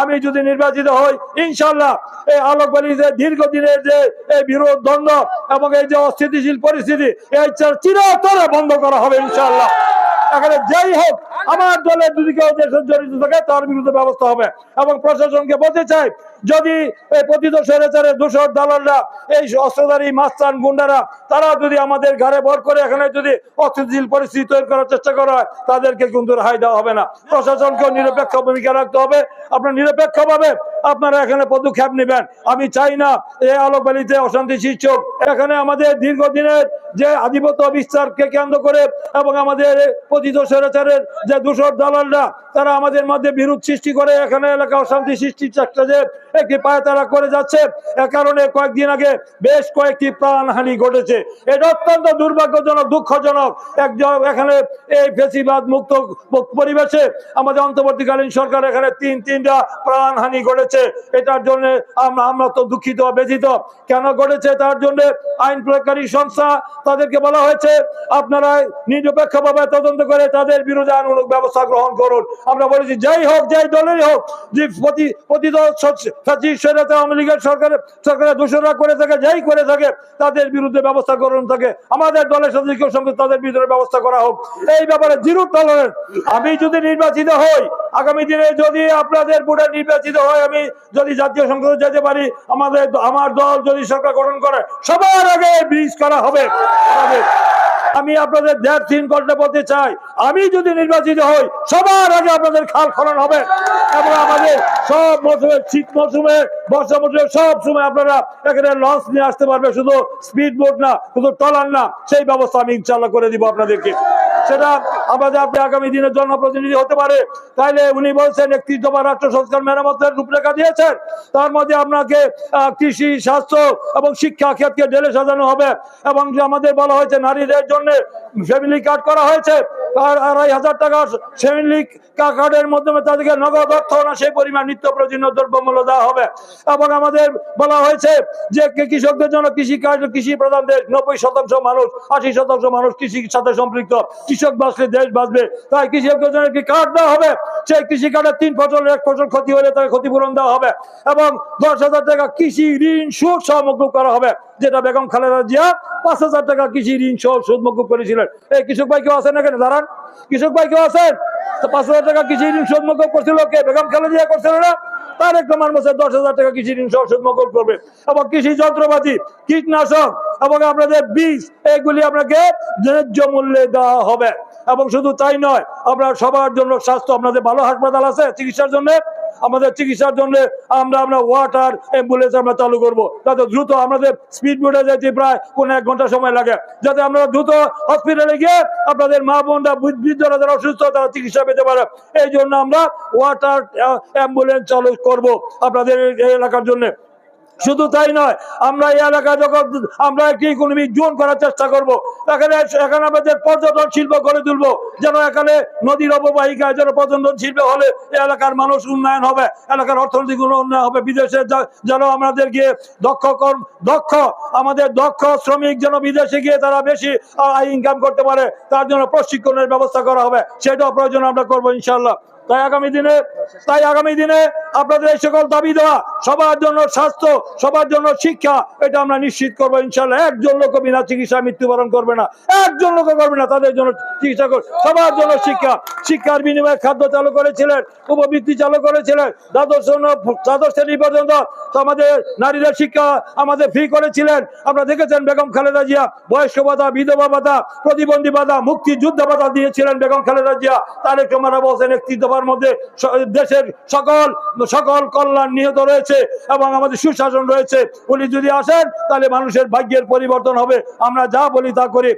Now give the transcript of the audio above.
আমি যদি নির্বাচিত হই ইনশাআল্লাহ এই আলোকবাণীতে দীর্ঘদিনের যে এই বিরোধ দ্বন্দ্ব এবং এই যে অস্থিতিশীল পরিস্থিতি এই চিরতরে বন্ধ করা হবে ইনশাআল্লাহ। এখানে যেই হোক আমার দলের যদি কেউ জড়িত থাকে তার বিরুদ্ধে ব্যবস্থা হবে। এবং প্রশাসনকে বলতে চাই, যদি এই পতিত স্বৈরাচারের দোসর দালালরা এই অস্ত্রধারী মাস্তান গুন্ডারা তারা যদি আমাদের ঘাড়ে ভর করে এখানে যদি অস্থিতিশীল পরিস্থিতি তৈরি করার চেষ্টা করা হয় তাদেরকে কিন্তু রেহাই দেওয়া হবে না। প্রশাসনকেও নিরপেক্ষ ভূমিকা রাখতে হবে। আপনারা নিরপেক্ষভাবে আপনারা এখানে পদক্ষেপ নেবেন। আমি চাই না এই আলোকবাণীতে অশান্তি সৃষ্টি হোক। এখানে আমাদের দীর্ঘদিনের যে আধিপত্য বিস্তারকে কেন্দ্র করে এবং আমাদের পতিত স্বৈরাচারের যে দোসর দালালরা তারা আমাদের মধ্যে বিরোধ সৃষ্টি করে এখানে এলাকা অশান্তি সৃষ্টির চেষ্টা যে একটি পায়তারা করে যাচ্ছে, এ কারণে কয়েকদিন আগে বেশ কয়েকটি প্রাণহানি ঘটেছে। এটা অত্যন্ত দুর্ভাগ্যজনক, দুঃখজনক। এখানে এই ফ্যাসিবাদ মুক্ত পরিবেশে আমাদের অন্তর্বর্তীকালীন সরকার এখানে তিনটা প্রাণহানি ঘটেছে। এটার জন্য আমরা তো দুঃখিত, ব্যথিত। কেন ঘটেছে তার জন্য আইন প্রয়োগকারী সংস্থা তাদেরকে বলা হয়েছে আপনারা নিরপেক্ষভাবে তদন্ত করে তাদের বিরুদ্ধে আইনানুগ ব্যবস্থা গ্রহণ করুন। আমরা বলেছি যাই হোক, যাই দলেরই হোক, যে পতিত আওয়ামী লীগের সরকারের দোষরা করে থাকে, যাই করে থাকে তাদের বিরুদ্ধে ব্যবস্থা গ্রহণ থাকে। আমাদের দলের সাথে কেউ সঙ্গে তাদের বিরুদ্ধে ব্যবস্থা করা হোক। এই ব্যাপারে জিরো টলারেন্স। আমি যদি নির্বাচিত হই আগামী দিনে, যদি আপনাদের ভোটে নির্বাচিত হয়, আমি যদি জাতীয় সংসদে যেতে পারি, আমার দল যদি সরকার গঠন করে সবার আগে ব্রিজ করা হবে। আমি আপনাদের দ্যাথিন করতে বলতে চাই, আমি যদি নির্বাচিত হই সবার আগে আপনাদের খাল খনন হবে এবং আমাদের সব মৌসুমে, শীত মৌসুমে, বর্ষা মৌসুমে সব সময় আপনারা এখানে লঞ্চ নিয়ে আসতে পারবে, শুধু স্পিড বোট না, শুধু ট্রলার না। সেই ব্যবস্থা আমি ইনশাআল্লাহ করে দিব আপনাদেরকে। সেটা আমাদের আপনি আগামী দিনের জনপ্রতিনিধি হতে পারে। তাইলে উনি বলছেন 31 দফা রাষ্ট্র সংস্কার মেরামতের রূপরেখা দিয়েছেন, তার মধ্যে আপনাকে কৃষি, স্বাস্থ্য এবং শিক্ষা ক্ষেত্রে ঢেলে সাজানো হবে। এবং যে আমাদের বলা হয়েছে নারীদের জন্য ফ্যামিলি কার্ড করা হয়েছে, 2500 টাকা ফ্যামিলি কার্ডের মাধ্যমে তাদেরকে নগদ অর্থ না সেই পরিমাণ নিত্য প্রয়োজনীয় দ্রব্যমূল্য দেওয়া হবে। এবং আমাদের বলা হয়েছে যে কৃষকদের জন্য কৃষি কার্ড, কৃষি প্রধান দেশ, 90% মানুষ, 80% মানুষ কৃষির সাথে সম্পৃক্ত। কৃষক বাঁচলে দেশ বাঁচবে, তাই কৃষকদের জন্য একটি কার্ড দেওয়া হবে। সেই কৃষি কার্ডের 3 ফসলের 1 ফসল ক্ষতি হলে তাকে ক্ষতিপূরণ দেওয়া হবে এবং 10,000 টাকা কৃষি ঋণ সুদ সহ মকুব করা হবে, যেটা বেগম খালেদা জিয়া 5,000 টাকা কৃষি ঋণ সহ সুদ মকুব করেছিলেন। এই কৃষক ভাই কেউ আছেন এখানে? দাঁড়ান, কৃষক ভাই কেউ আছেন? তো 5,000 টাকা কৃষি ঋণ সুদ মকুব করছিল কে? বেগম খালেদা জিয়া করছিল না? তার একটা মাসে 10,000 টাকা কৃষি ঋণ সহ সুদ মকুব করবে। এবং কৃষি যন্ত্রপাতি, কীটনাশক এবং আপনাদের বীজ, এগুলি আপনাকে ন্যায্য মূল্যে দেওয়া হবে। এবং শুধু তাই নয়, আপনার সবার জন্য স্বাস্থ্য, আপনাদের ভালো হাসপাতাল আছে চিকিৎসার জন্য, আমাদের চিকিৎসার জন্য আমরা ওয়াটার অ্যাম্বুলেন্স আমরা চালু করবো, যাতে দ্রুত আমাদের স্পিড বোটে যেতে প্রায় 1 ঘন্টা সময় লাগে, যাতে আমরা দ্রুত হসপিটালে গিয়ে আপনাদের মা বোনরা, বৃদ্ধরা যারা অসুস্থ তারা চিকিৎসা পেতে পারে। এই জন্য আমরা ওয়াটার অ্যাম্বুলেন্স চালু করবো আপনাদের এই এলাকার জন্য। শুধু তাই নয়, আমরা এই এলাকায় যখন আমরা একটি ইকোনমিক জোন করার চেষ্টা করব, এখানে আমাদের পর্যটন শিল্প গড়ে তুলবো, যেন এখানে নদীর অববাহিকায় যেন পর্যটন শিল্প হলে এই এলাকার মানুষ উন্নয়ন হবে, এলাকার অর্থনৈতিক উন্নয়ন হবে। বিদেশে যেন আমাদের গিয়ে আমাদের দক্ষ শ্রমিক যেন বিদেশে গিয়ে তারা বেশি আয় ইনকাম করতে পারে, তার জন্য প্রশিক্ষণের ব্যবস্থা করা হবে। সেটাও প্রয়োজন আমরা করবো ইনশাআল্লাহ। তাই আগামী দিনে আপনাদের এই সকল দাবি দেওয়া, সবার জন্য স্বাস্থ্য, সবার জন্য শিক্ষা, এটা আমরা নিশ্চিত করবো ইনশাআল্লাহ। একজন লোক বিনা চিকিৎসা মৃত্যুবরণ করবে না, একজন লোক করবে না, তাদের জন্য চিকিৎসা করবে। সবার জন্য শিক্ষার বিনিময়ে খাদ্য চালু করেছিলেন, উপবৃত্তি চালু করেছিলেন, দ্বাদশ শ্রেণী পর্যন্ত আমাদের নারীদের শিক্ষা আমাদের ফ্রি করেছিলেন। আপনারা দেখেছেন বেগম খালেদা জিয়া বয়স্ক ভাতা, বিধবা ভাতা, প্রতিবন্ধী ভাতা, মুক্তিযোদ্ধা ভাতা দিয়েছিলেন বেগম খালেদা জিয়া। তারেক রহমান বলছেন 31 দফার মধ্যে দেশের সকল কল্যাণ নিহিত রয়েছে এবং আমাদের সুশাসন রয়েছে। উনি যদি আসেন তাহলে মানুষের ভাগ্যের পরিবর্তন হবে। আমরা যা বলি তা করি।